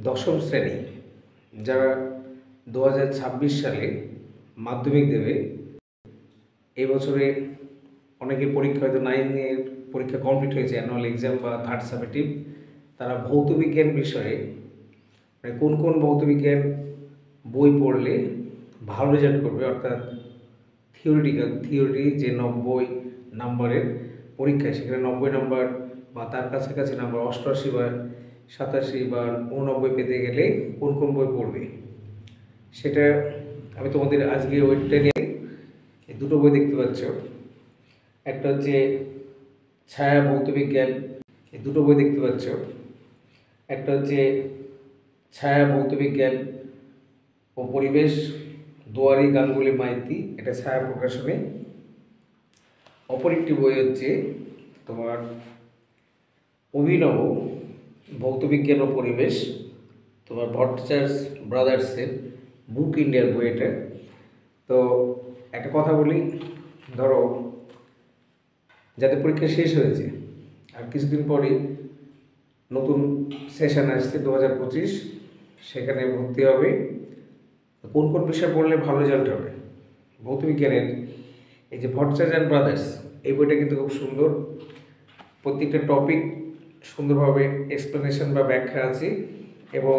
দশম শ্রেণী যারা 2026 সালে মাধ্যমিক দেবে, এই বছরে অনেকের পরীক্ষা হয়তো 9-এর পরীক্ষা কমপ্লিট হয়েছে, অ্যানুয়াল এক্সাম বা থার্ড সামেটিভ। তারা ভৌতবিজ্ঞান বিষয়ে মানে কোন কোন ভৌতবিজ্ঞান বই পড়লে ভালো রেজাল্ট করবে, অর্থাৎ থিওরি যে 90 নাম্বারের পরীক্ষা, সেখানে 90 নাম্বার বা তার কাছাকাছি নাম্বার 88 বা 87 বা 89 পেতে গেলে কোন কোন বই পড়বে, সেটা আমি তোমাদের আজকে ওইটা নিয়ে দুটো বই দেখতে পাচ্ছ। একটা হচ্ছে ছায়া ভৌতবিজ্ঞান, এই দুটো বই দেখতে পাচ্ছ। একটা হচ্ছে ছায়া ভৌতবিজ্ঞান ও পরিবেশ, দুয়ারি গাঙ্গুলি মাইতি, এটা ছায়া প্রকাশনী। অপর একটি বই হচ্ছে তোমার অভিনব ভৌতবিজ্ঞান ও পরিবেশ, তোমার ভট্টাচার্য ব্রাদার্সের বুক ইন্ডিয়ার বই এটা। তো একটা কথা বলি, ধরো যাদের পরীক্ষা শেষ হয়েছে আর কিছুদিন পরেই নতুন সেশন আসছে 2025, সেখানে ভর্তি হবে। কোন কোন বিষয় পড়লে ভালো রেজাল্ট হবে ভৌতবিজ্ঞানের, এই যে ভট্টাচার্য ব্রাদার্স, এই বইটা কিন্তু খুব সুন্দর। প্রত্যেকটা টপিক সুন্দরভাবে এক্সপ্লেনেশন বা ব্যাখ্যা আছে এবং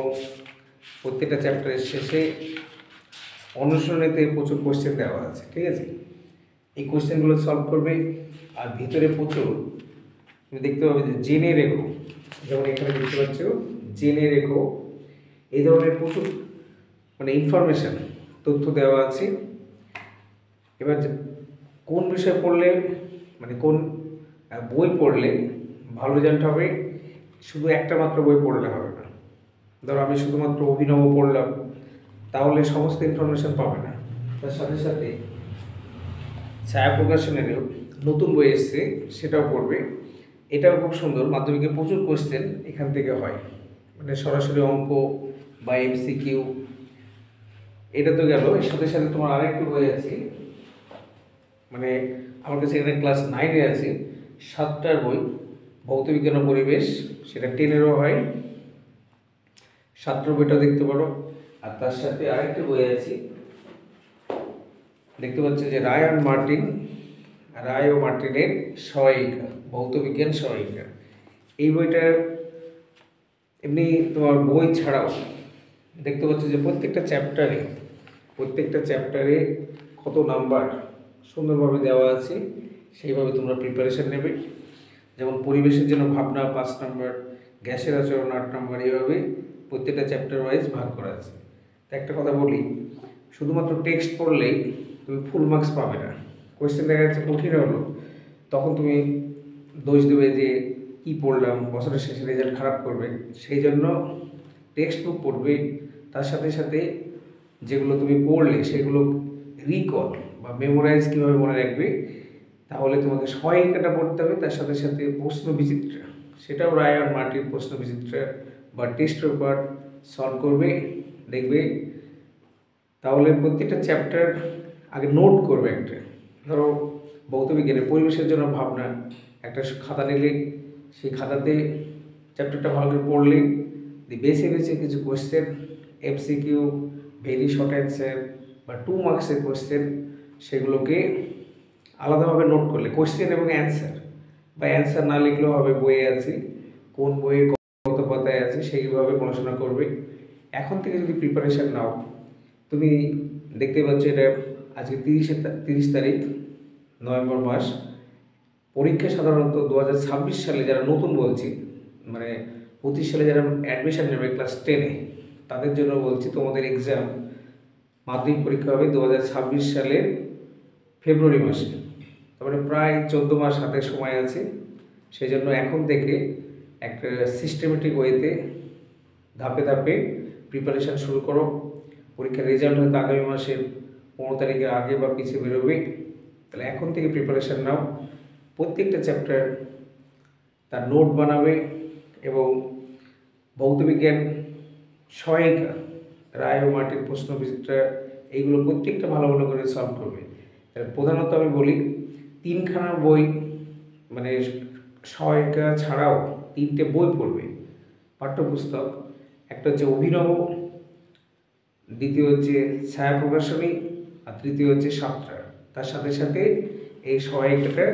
প্রত্যেকটা চ্যাপ্টারের শেষে অনুশীলনীতে প্রচুর কোশ্চেন দেওয়া আছে, ঠিক আছে? এই কোশ্চেনগুলো সলভ করবে। আর ভিতরে প্রচুর তুমি দেখতে পাবে যে জেনে রেখো, যেমন এখানে দেখতে পাচ্ছ জেনে রেখো, এই ধরনের প্রচুর মানে ইনফরমেশান তথ্য দেওয়া আছে। এবার কোন বিষয় পড়লে মানে কোন বই পড়লে ভালো রেজাল্ট হবে, শুধু একটা মাত্র বই পড়লে হবে না। ধরো আমি শুধুমাত্র অভিনব পড়লাম, তাহলে সমস্ত ইনফরমেশান পাবে না। তার সাথে সাথে ছায়া প্রকাশনেরও নতুন বই এসছে, সেটাও পড়বে। এটাও খুব সুন্দর, মাধ্যমিকে প্রচুর কোশ্চেন এখান থেকে হয়, মানে সরাসরি অঙ্ক বা MCQ। এটা তো গেল, এর সাথে সাথে তোমার আরেকটি বই আছে, মানে আমার কাছে এখানে ক্লাস 9-এ আছে 7টার বই, ভৌতবিজ্ঞান ও পরিবেশ, সেটা 10-এরও হয়। 7টার বইটাও দেখতে পারো। আর তার সাথে আরেকটি বই আছে, দেখতে পাচ্ছ যে রায় ও মার্টিনের সহায়িকা, ভৌতবিজ্ঞান সহায়িকা। এই বইটা এমনি তোমার বই ছাড়াও দেখতে পাচ্ছ যে প্রত্যেকটা চ্যাপ্টারে কত নাম্বার সুন্দরভাবে দেওয়া আছে, সেইভাবে তোমরা প্রিপারেশান নেবে। যেমন পরিবেশের জন্য ভাবনা 5 নাম্বার, গ্যাসের আচরণ 8 নাম্বার, এইভাবে প্রত্যেকটা চ্যাপ্টার ওয়াইজ ভাগ করা আছে। তো একটা কথা বলি, শুধুমাত্র টেক্সট পড়লেই তুমি ফুল মার্কস পাবে না। কোয়েশ্চেন দেখা যাচ্ছে কঠিন হলো, তখন তুমি দোষ দেবে যে কী পড়লাম, বছরের শেষে রেজাল্ট খারাপ করবে। সেই জন্য টেক্সট বুক পড়বে, তার সাথে সাথে যেগুলো তুমি পড়লে সেগুলো রিকল বা মেমোরাইজ কীভাবে মনে রাখবে, তাহলে তোমাকে সহায়িকাটা পড়তে হবে। তার সাথে সাথে প্রশ্ন বিচিত্রা, সেটাও রায় আর মার্টিন প্রশ্ন বিচিত্রা বা টেস্ট পেপার সলভ করবে, দেখবে। তাহলে প্রত্যেকটা চ্যাপ্টার আগে নোট করবে একটা। ধরো ভৌতবিজ্ঞানের পরিবেশের জন্য ভাবনা, একটা খাতা নিলে সেই খাতাতে চ্যাপ্টারটা ভালো করে পড়লে বেছে বেছে কিছু question MCQ, very short answer বা 2 মার্কসের কোশ্চেন, সেগুলোকে আলাদাভাবে নোট করলে কোশ্চেন এবং অ্যান্সার, বা অ্যান্সার না লিখলেও হবে, বইয়ে আছে কোন বইয়ে কত পাতায় আছে, সেইভাবে পড়াশোনা করবে। এখন থেকে যদি প্রিপারেশান নাও, তুমি দেখতে পাচ্ছ এটা আজকে 30 তারিখ নভেম্বর মাস। পরীক্ষা সাধারণত 2026 সালে যারা নতুন বলছি, মানে 25 সালে যারা অ্যাডমিশান নেবে ক্লাস 10-এ, তাদের জন্য বলছি তোমাদের এক্সাম মাধ্যমিক পরীক্ষা হবে 2026 সালের ফেব্রুয়ারি মাসে। তারপরে প্রায় 14 মাস হাতে সময় আছে। সেই জন্য এখন থেকে একটা সিস্টেমেটিক ওয়েতে ধাপে ধাপে প্রিপারেশান শুরু করো। পরীক্ষার রেজাল্ট হয়তো আগামী মাসের 15 তারিখের আগে বা পিছিয়ে বেরোবে, তাহলে এখন থেকে প্রিপারেশান নাও। প্রত্যেকটা চ্যাপ্টার তার নোট বানাবে এবং ভৌতবিজ্ঞান সহায়িকা, রায় ও মার্টিন প্রশ্ন বিচিত্রা, এইগুলো প্রত্যেকটা ভালো ভালো করে সলভ করবে। তাহলে প্রধানত আমি বলি 3খানা বই, মানে সহায়িকা ছাড়াও 3টে বই পড়বে, পাঠ্যপুস্তক। একটা হচ্ছে অভিনব, দ্বিতীয় হচ্ছে ছায়া প্রকাশনী, আর তৃতীয় হচ্ছে সাতটা। তার সাথে সাথে এই সহায়িকাটা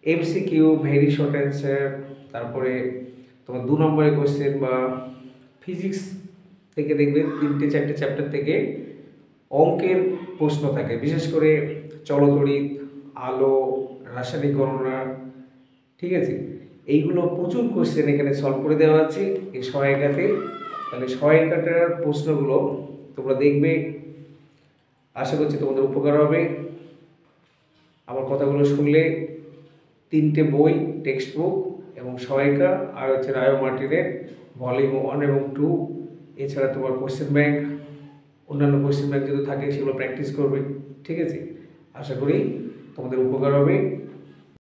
এমসিকিউ, ভেরি শর্ট অ্যান্সার, তারপরে তোমার 2 নম্বরের কোয়েশ্চেন বা ফিজিক্স থেকে দেখবে 3-4টে চ্যাপ্টার থেকে অঙ্কের প্রশ্ন থাকে, বিশেষ করে চলতড়িৎ, আলো, রাসায়নিক গণনা, ঠিক আছে। এইগুলো প্রচুর কোশ্চেন এখানে সলভ করে দেওয়া আছে এই সহায়িকাতে। তাহলে সহায়িকাটার প্রশ্নগুলো তোমরা দেখবে, আশা করছি তোমাদের উপকার হবে। আমার কথাগুলো শুনলে 3টে বই, টেক্সট বুক এবং সহায়িকা, আর হচ্ছে রায় মার্টিনের ভলিউম 1 এবং 2, এছাড়া তোমার কোশ্চেন ব্যাংক, অন্যান্য কোশ্চেন ব্যাংক যদি থাকে সেগুলো প্র্যাকটিস করবে, ঠিক আছে। আশা করি তোমাদের উপকার হবে।